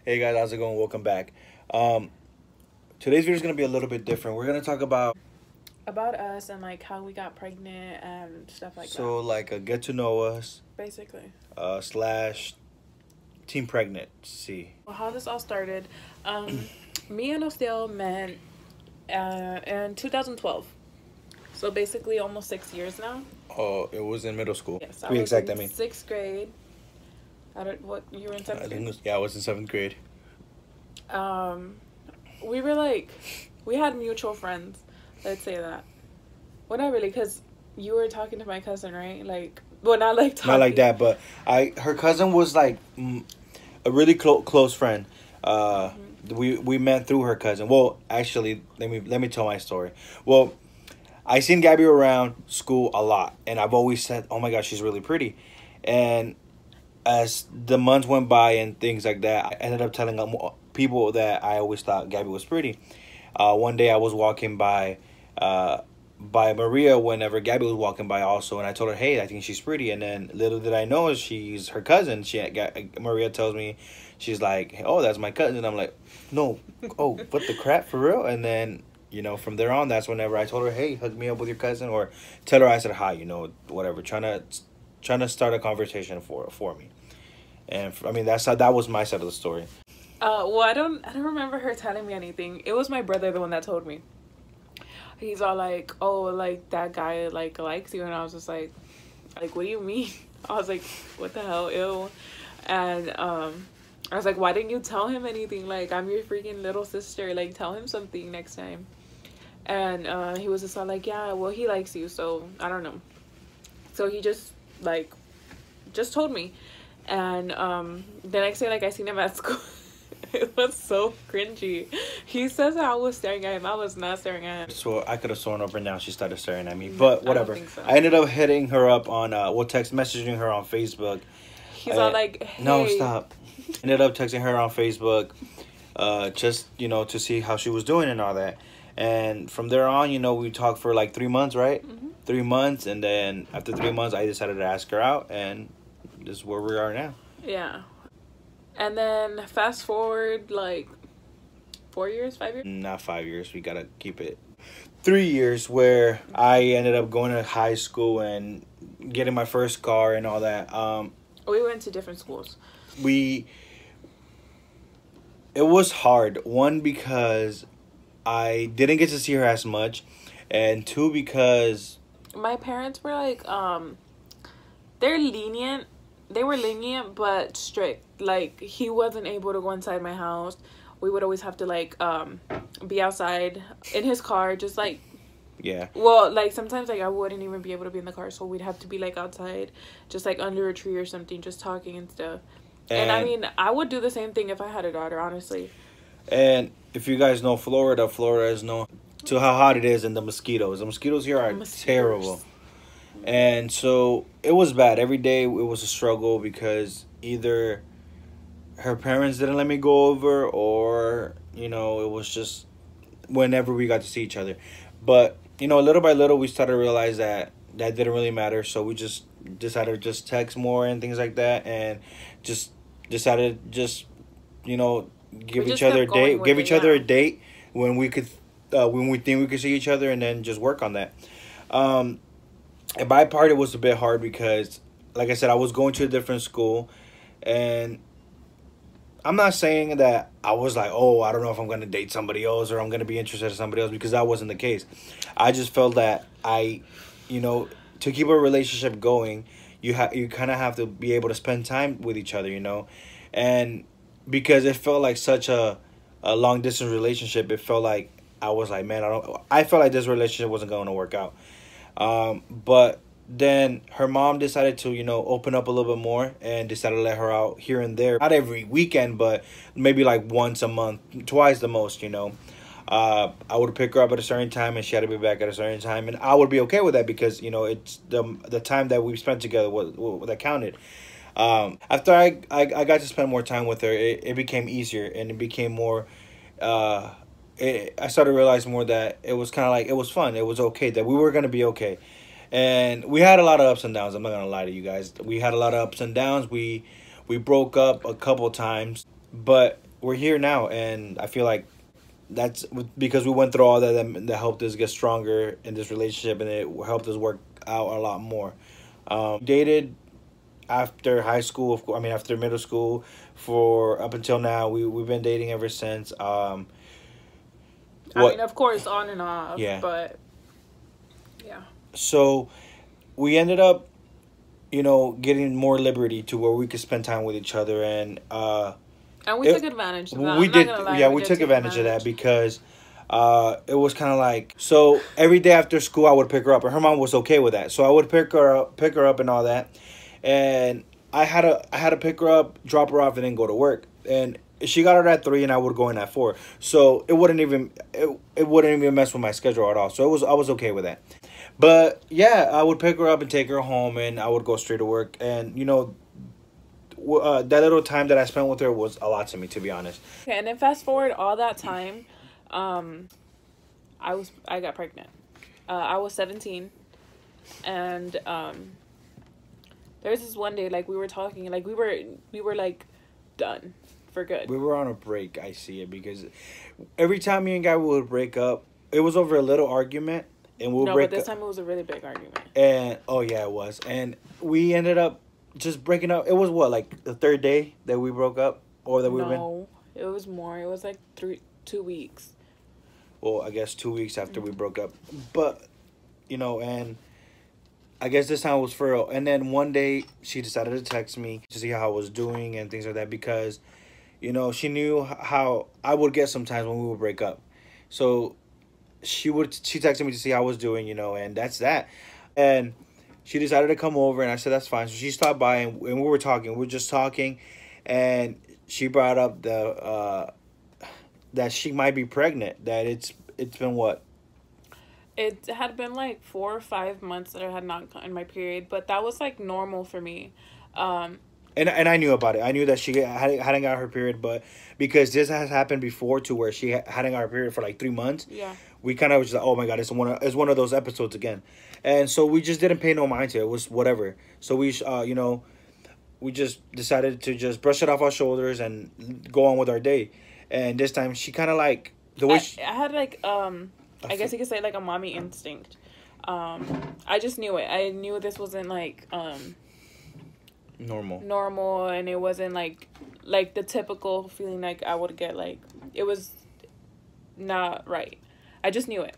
Hey guys, how's it going? Welcome back. Um, Today's video is gonna be a little bit different. We're gonna talk About us and like how we got pregnant and stuff like like a get to know us basically. slash teen pregnancy. Well, how this all started, me and Ostel met in 2012. So basically almost 6 years now. Oh, it was in middle school. Yes, To be exact, I mean. sixth grade. I don't what you were in I seventh think grade. I was in seventh grade. We were like, we had mutual friends. Let's say that. Well, not really, because you were talking to my cousin, right? Like, well, not like talking. Not like that, but her cousin was like a really close friend. We met through her cousin. Well, actually, let me tell my story. Well, I seen Gabby around school a lot, and I've always said, "Oh my gosh, she's really pretty." And as the months went by and things like that, I ended up telling people that I always thought Gabby was pretty. One day I was walking by Maria whenever Gabby was walking by also, and I told her, "Hey, I think she's pretty." And then little did I know she's her cousin. Maria tells me, she's like, "Oh, that's my cousin." And I'm like, "No, oh, what the crap, for real?" And then from there on, that's whenever I told her, "Hey, hook me up with your cousin," or tell her I said hi, whatever, trying to start a conversation for me. And I mean, that was my side of the story. Well, I don't remember her telling me anything. It was my brother, the one that told me. He's all like, "Oh, like that guy like likes you," and I was just like, what do you mean? I was like, what the hell, ew. And I was like, why didn't you tell him anything? Like, I'm your freaking little sister. Like, tell him something next time. And he was just all like, yeah, well, he likes you, so I don't know. So he just told me. And the next day, like, I seen him at school. It was so cringy. He says that I was staring at him. I was not staring at him. So I could have sworn over now she started staring at me, but whatever. I don't think so. I ended up hitting her up on text messaging her on Facebook. He's all like, hey. No, stop. Ended up texting her on Facebook, just to see how she was doing and all that. And from there on, we talked for like 3 months, right? 3 months, and then after 3 months, I decided to ask her out, and this is where we are now. Yeah. And then fast forward like 4 years, 5 years? Not 5 years. We gotta keep it 3 years, where I ended up going to high school and getting my first car and all that. We went to different schools. It was hard. One, because I didn't get to see her as much, and two, because my parents were like, they're lenient. They were lenient but strict. Like, he wasn't able to go inside my house. We would always have to like be outside in his car, just like, yeah. Well, like sometimes like I wouldn't even be able to be in the car, so we'd have to be like outside, just like under a tree or something, just talking and stuff. And I mean, I would do the same thing if I had a daughter, honestly. And if you guys know Florida is known to how hot it is, and the mosquitoes. The mosquitoes here are terrible. And so it was bad. Every day it was a struggle, because either her parents didn't let me go over, or, it was just whenever we got to see each other. But, little by little, we started to realize that didn't really matter. So we just decided to just text more and things like that, and just decided give each other a date when we could, when we think we could see each other, and then just work on that. And my part, it was a bit hard because, like I said, I was going to a different school, and I'm not saying that I was like, oh, I don't know if I'm going to date somebody else or I'm going to be interested in somebody else, because that wasn't the case. I just felt that to keep a relationship going, you kind of have to be able to spend time with each other, and because it felt like such a long distance relationship, it felt like I was like, man, I felt like this relationship wasn't going to work out. But then her mom decided to, open up a little bit more, and decided to let her out here and there. Not every weekend, but maybe like once a month, twice the most, I would pick her up at a certain time, and she had to be back at a certain time. And I would be okay with that, because, it's the time that we spent together that counted. After I got to spend more time with her, it became easier, and it became more, I started to realize more that it was kind of like, it was fun. It was okay, that we were going to be okay. And we had a lot of ups and downs. I'm not going to lie to you guys. We had a lot of ups and downs. We broke up a couple times. But we're here now, and I feel like that's because we went through all that helped us get stronger in this relationship, and it helped us work out a lot more. Dated after high school, after middle school, for up until now. We've been dating ever since. I mean, of course, on and off. Yeah. But yeah. So we ended up, getting more liberty to where we could spend time with each other, and we took advantage of that. We did, yeah, we took advantage of that because it was kind of like, so every day after school I would pick her up, and her mom was okay with that. So I would pick her up and all that, and I had to pick her up, drop her off, and then go to work. And she got out at 3, and I would go in at 4. So it wouldn't even mess with my schedule at all. So I was okay with that. But yeah, I would pick her up and take her home, and I would go straight to work. And that little time that I spent with her was a lot to me, to be honest. Okay, and then fast forward all that time, I got pregnant. I was 17, and there was this one day, like, we were talking, like, we were like done for good. We were on a break. I see it because every time me and Guy would break up, it was over a little argument, and we'll break up. But this time it was a really big argument. And oh yeah, it was, and we ended up just breaking up. It was what, like the 3rd day that we broke up, or that we went. No, it was more. It was like 2 weeks. Well, I guess 2 weeks after we broke up, but and I guess this time was for real. And then one day she decided to text me to see how I was doing and things like that because, she knew how I would get sometimes when we would break up. So she texted me to see how I was doing, and that's that. And she decided to come over, and I said, that's fine. So she stopped by, and we were talking. We were just talking, and she brought up that she might be pregnant, that it's been what? It had been like 4 or 5 months that I had not gotten my period, but that was like normal for me. And I knew about it. I knew that she hadn't got her period, but because this has happened before to where she hadn't got her period for like 3 months, yeah, we kind of was just like, oh my God, it's one of those episodes again. And so we just didn't pay no mind to it. It was whatever. So we we just decided to just brush it off our shoulders and go on with our day. And this time she kind of like the way I had like I guess you could say like a mommy instinct. I just knew it. I knew this wasn't like normal, and it wasn't like the typical feeling like I would get. Like, it was not right. I just knew it.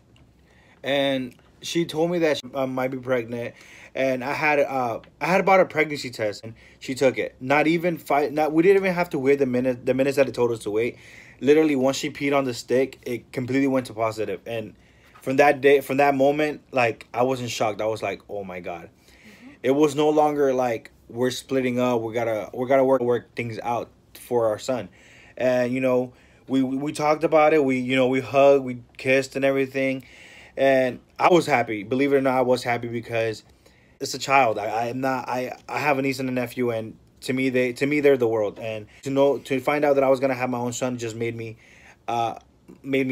And she told me that she might be pregnant, and I had bought a pregnancy test, and she took it. We didn't even have to wait the minutes that it told us to wait. Literally, once she peed on the stick, it completely went to positive. And from that moment, like, I wasn't shocked. I was like, oh my God. Mm-hmm. It was no longer like we're splitting up. We gotta work things out for our son. And we talked about it. We hugged, we kissed and everything. And I was happy. Believe it or not, I was happy because it's a child. I have a niece and a nephew, and to me they're the world. And to find out that I was gonna have my own son just made me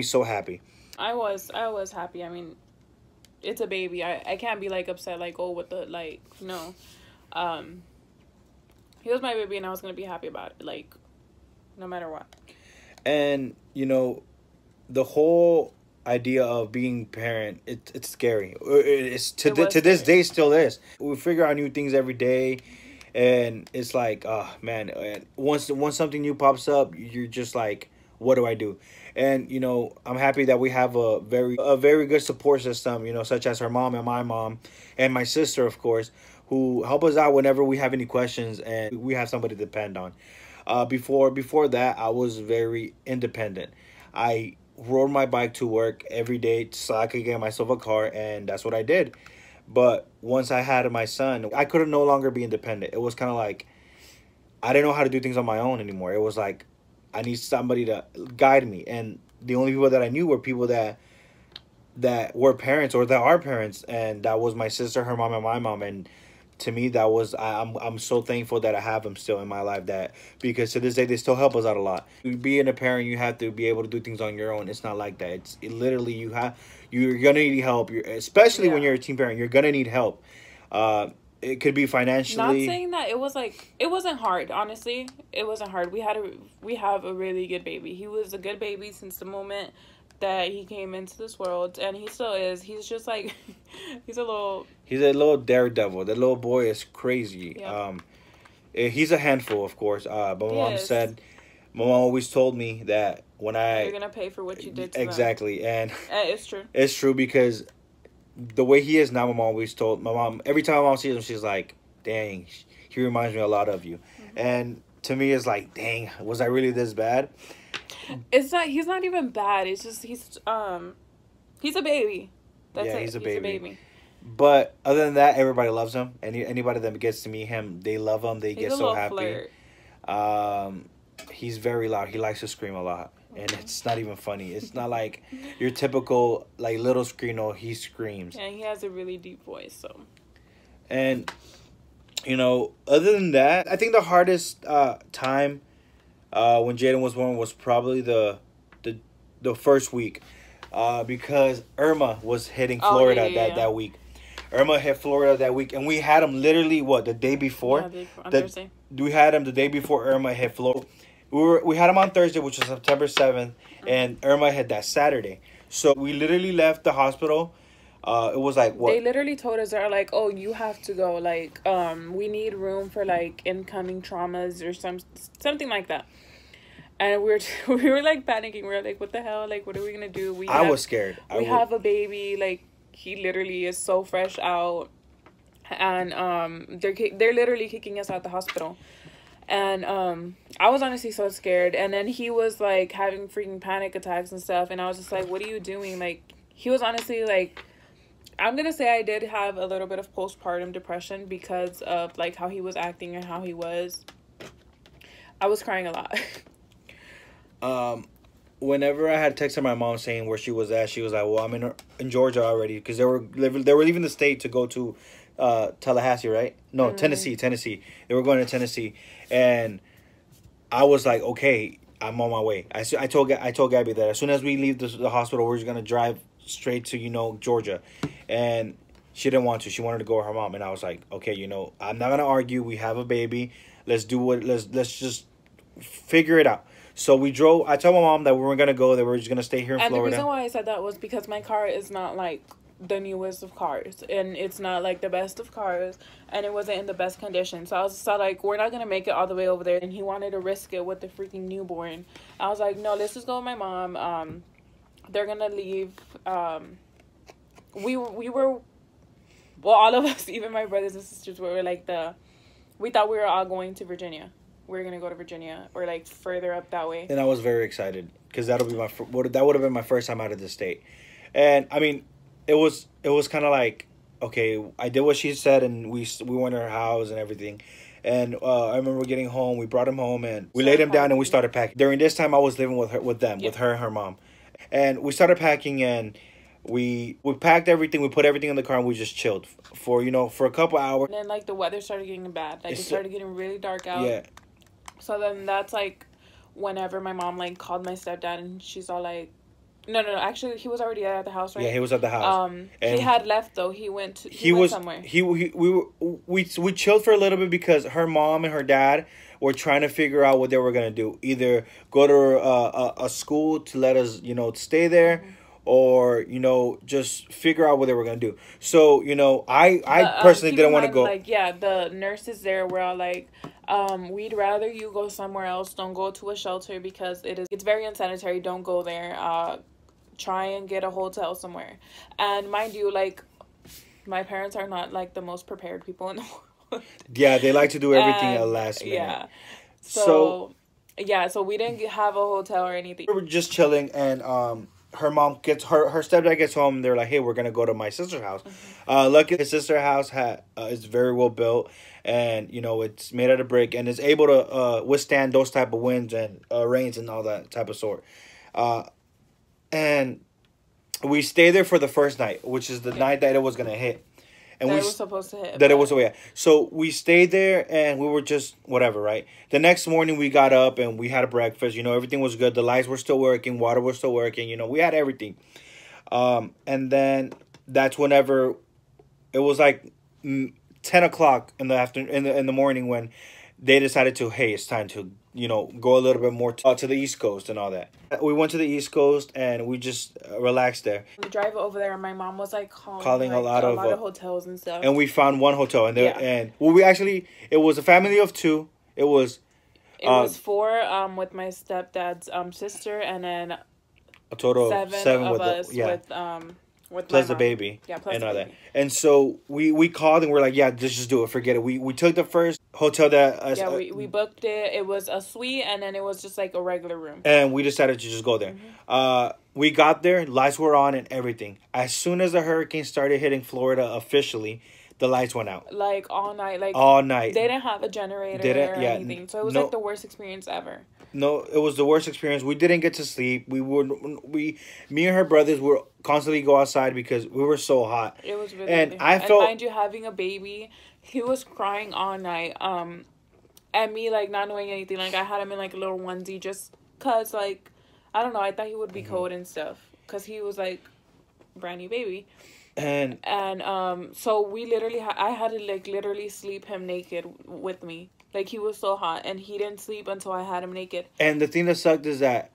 so happy. I was happy. I mean, it's a baby. I can't be like upset like, oh, what the, like, no. He was my baby, and I was gonna be happy about it, like, no matter what. And the whole idea of being parent, it's scary. It's to this day still is. We figure out new things every day, and it's like, oh man, once something new pops up, you're just like, what do I do? And I'm happy that we have a very good support system, such as her mom and my mom and my sister, of course, who help us out whenever we have any questions, and we have somebody to depend on. Before that, I was very independent. I rode my bike to work every day so I could get myself a car, and that's what I did. But once I had my son, I could no longer be independent. It was kind of like I didn't know how to do things on my own anymore. It was like I need somebody to guide me, and the only people that I knew were people that were parents or that are parents, and that was my sister, her mom, and my mom. And to me, that was I'm so thankful that I have them still in my life, that because to this day they still help us out a lot. Being a parent, you have to be able to do things on your own. It's not like that. Literally you're gonna need help. Especially when you're a teen parent, you're gonna need help. it could be Not financially. saying that it was like, it wasn't hard. Honestly, it wasn't hard. We have a really good baby. He was a good baby since the moment that he came into this world, and he still is. He's just like, he's a little. He's a little daredevil. The little boy is crazy. Yeah. He's a handful, of course. But my mom always told me that when You're gonna pay for what you did to exactly, them. and It's true. it's true because the way he is now, my mom always told my mom every time my mom sees him, she's like, "Dang, he reminds me a lot of you," and to me, it's like, "Dang, was I really this bad?" It's not. He's not even bad. It's just he's a baby. That's Yeah, it. he's a baby. baby. But other than that, everybody loves him. Anybody that gets to meet him, they love him. They He's get a so little happy. flirt. He's very loud. He likes to scream a lot, and it's not even funny. It's not like your typical like little screamo. He screams. And he has a really deep voice. So. And other than that, I think the hardest time when Jaden was born was probably the first week, because Irma was hitting Florida that week. Irma hit Florida that week, and we had him literally the day before. Yeah, on Thursday. We had him the day before Irma hit Florida. We had him on Thursday, which was September 7th, and Irma hit that Saturday. So we literally left the hospital. It was like what? They literally told us, they're like, "Oh, you have to go. Like, we need room for like incoming traumas or something like that." And we were like panicking. We were like, "What the hell? Like, what are we gonna do?" I was scared. We have a baby. Like, he literally is so fresh out, and they're literally kicking us out the hospital. And I was honestly so scared. And then he was like having freaking panic attacks and stuff. And I was just like, "What are you doing?" Like, he was honestly like, I'm gonna say I did have a little bit of postpartum depression because of like how he was acting and how he was. I was crying a lot. Whenever I had texted my mom saying where she was at, she was like, "Well, I'm in Georgia already," because they were leaving the state to go to Tallahassee, right? No, Tennessee. They were going to Tennessee, and I was like, "Okay, I'm on my way." I told Gabby that as soon as we leave the hospital, we're just gonna drive straight to Georgia, and she didn't want to. She wanted to go with her mom, and I was like, "Okay, I'm not gonna argue. We have a baby. Let's just figure it out." So we drove. I told my mom that we weren't gonna go. That we were just gonna stay here in Florida. And the reason why I said that was because my car is not like the newest of cars, and it's not like the best of cars, and it wasn't in the best condition. So I was like, we're not gonna make it all the way over there. And he wanted to risk it with the freaking newborn. I was like, no, let's just go with my mom. They're gonna leave. We were, well, all of us, even my brothers and sisters, were like we thought we were all going to Virginia. We were gonna go to Virginia or like further up that way. And I was very excited because that would have been my first time out of the state, and I mean, it was kind of like, okay, I did what she said, and we went to her house and everything. And I remember getting home. We brought him home, and we laid him down, and we started packing. During this time, I was living with her and her mom, and we started packing, and we packed everything. We put everything in the car, and we just chilled for a couple hours. And then like the weather started getting bad. Like it started getting really dark out. Yeah. So then that's like whenever my mom like called my stepdad, and she's all like, no, actually he was already at the house, right? Yeah, he was at the house. And he had left though. He went somewhere. We chilled for a little bit because her mom and her dad were trying to figure out what they were gonna do. Either go to a school to let us stay there, or just figure out what they were gonna do. So I personally didn't want to go. Like the nurses there were all like, we'd rather you go somewhere else. Don't go to a shelter because it's very unsanitary. Don't go there. Try and get a hotel somewhere. And mind you, like, my parents are not like the most prepared people in the world. Yeah, they like to do everything at last minute. Yeah. So we didn't have a hotel or anything. We were just chilling, and her mom gets her stepdad gets home, and they're like, "Hey, we're gonna go to my sister's house." Luckily, his sister's house is very well built, and it's made out of brick, and is able to withstand those type of winds and rains and all that type of sort. And we stayed there for the first night, which is the night that it was gonna hit. And it was supposed to hit. So we stayed there, and we were just whatever, right? The next morning we got up and we had a breakfast. Everything was good. The lights were still working. Water was still working. We had everything. And then that's whenever it was like 10 o'clock in the afternoon, in the morning, when they decided to, hey, it's time to, go a little bit more to the East Coast and all that. We went to the East Coast and we just relaxed there. The drive over there, my mom was like calling like, a lot of hotels and stuff. And we found one hotel, and it was a family of two. It was four with my stepdad's sister, and then a total of seven of us with plus the baby. Yeah, plus and the all baby. That. And so we called and we're like, yeah, let's just do it. Forget it. We took the first hotel that we booked it. It was a suite, and then it was just like a regular room. And we decided to just go there. Mm-hmm. We got there, lights were on and everything. As soon as the hurricane started hitting Florida officially, the lights went out. Like all night. They didn't have a generator or anything. So it was like the worst experience ever. No, it was the worst experience. We didn't get to sleep. Me and her brothers were constantly go outside because we were so hot. It was really and hot. I felt, mind you, having a baby, he was crying all night. And me like not knowing anything. Like I had him in like a little onesie just cause like I don't know. I thought he would be cold and stuff because he was like brand new baby. And so we literally I had to like literally sleep him naked with me. Like, he was so hot, and he didn't sleep until I had him naked. And the thing that sucked is that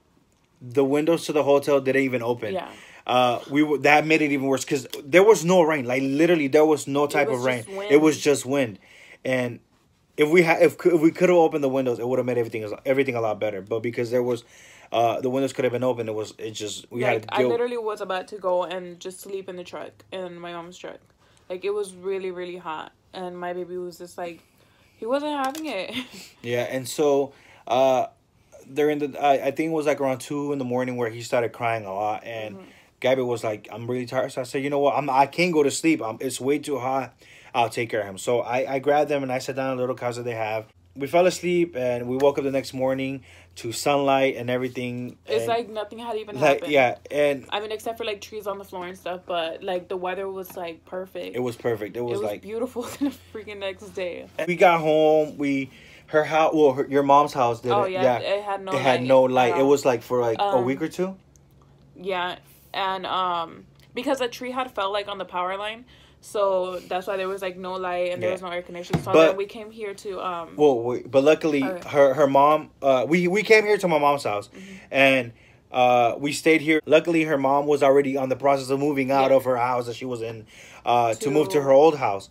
the windows to the hotel didn't even open. Yeah. That made it even worse because there was no rain. Like, literally, there was no type of rain. It was just wind. And if we could have opened the windows, it would have made everything a lot better. But because there was, the windows could have been open, we had to deal. I literally was about to go and just sleep in the truck, in my mom's truck. Like, it was really, really hot. And my baby was just like, he wasn't having it. Yeah, and so during I think it was like around 2 in the morning where he started crying a lot, and Gabby was like, I'm really tired. So I said, you know what, I can't go to sleep. It's way too hot. I'll take care of him. So I grabbed him and I sat down on a little couch that they have. We fell asleep and we woke up the next morning to sunlight and everything. It's like nothing had even happened. Yeah, and I mean, except for like trees on the floor and stuff, but like the weather was like perfect. It was perfect. It was like beautiful the freaking next day. We got home. Her house. Well, your mom's house did it. Yeah, it had no. It had no light. It was like for like a week or two. Yeah, and because the tree had fell like on the power line. So that's why there was like no light and there was no air conditioning. So then we came here to but luckily her mom we came here to my mom's house and we stayed here. Luckily her mom was already on the process of moving out of her house that she was in to move to her old house.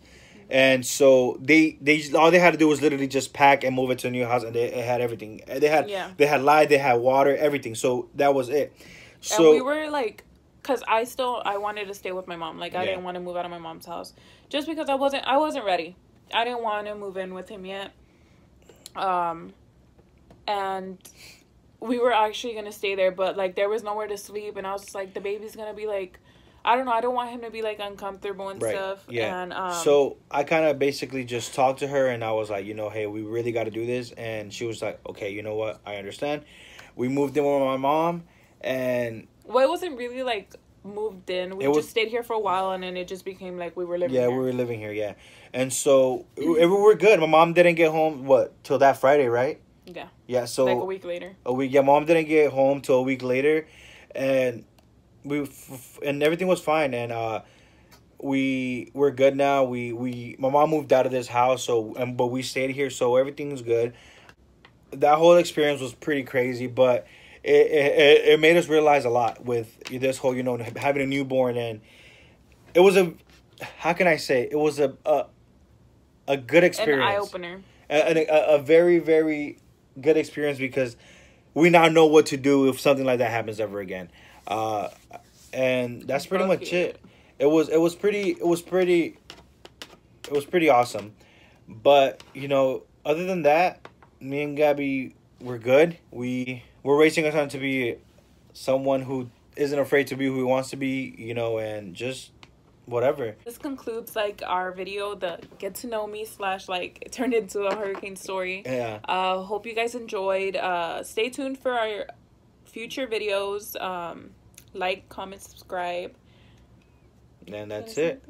And so they all they had to do was literally just pack and move it to a new house, and it had everything. They had light, they had water, everything. So that was it. So and we were like, because I wanted to stay with my mom. Like, I didn't want to move out of my mom's house. Just because I wasn't ready. I didn't want to move in with him yet. And we were actually going to stay there. But, like, there was nowhere to sleep. And I was just like, the baby's going to be, like, I don't know. I don't want him to be, like, uncomfortable and stuff. Yeah. And, so I kind of basically just talked to her. And I was like, hey, we really got to do this. And she was like, okay, you know what? I understand. We moved in with my mom. And... Well, it wasn't really, like, moved in. We just stayed here for a while, and then it just became, like, we were living here. Yeah, we were living here, yeah. And so, we were good. My mom didn't get home, till that Friday, right? Yeah. Yeah, so... Like, a week later. Mom didn't get home till a week later, and and everything was fine, and we're good now. My mom moved out of this house, but we stayed here, so everything's good. That whole experience was pretty crazy, but... It made us realize a lot with this whole, having a newborn, and it was how can I say, it was a good experience. An eye-opener. A very, very good experience because we now know what to do if something like that happens ever again. And that's pretty much it. It was pretty awesome. But, other than that, me and Gabby, we're good. We're raising our son to be someone who isn't afraid to be who he wants to be, and just whatever. This concludes, like, our video, the get to know me / like, it turned into a hurricane story. Yeah. Hope you guys enjoyed. Stay tuned for our future videos. Like, comment, subscribe. And that's it.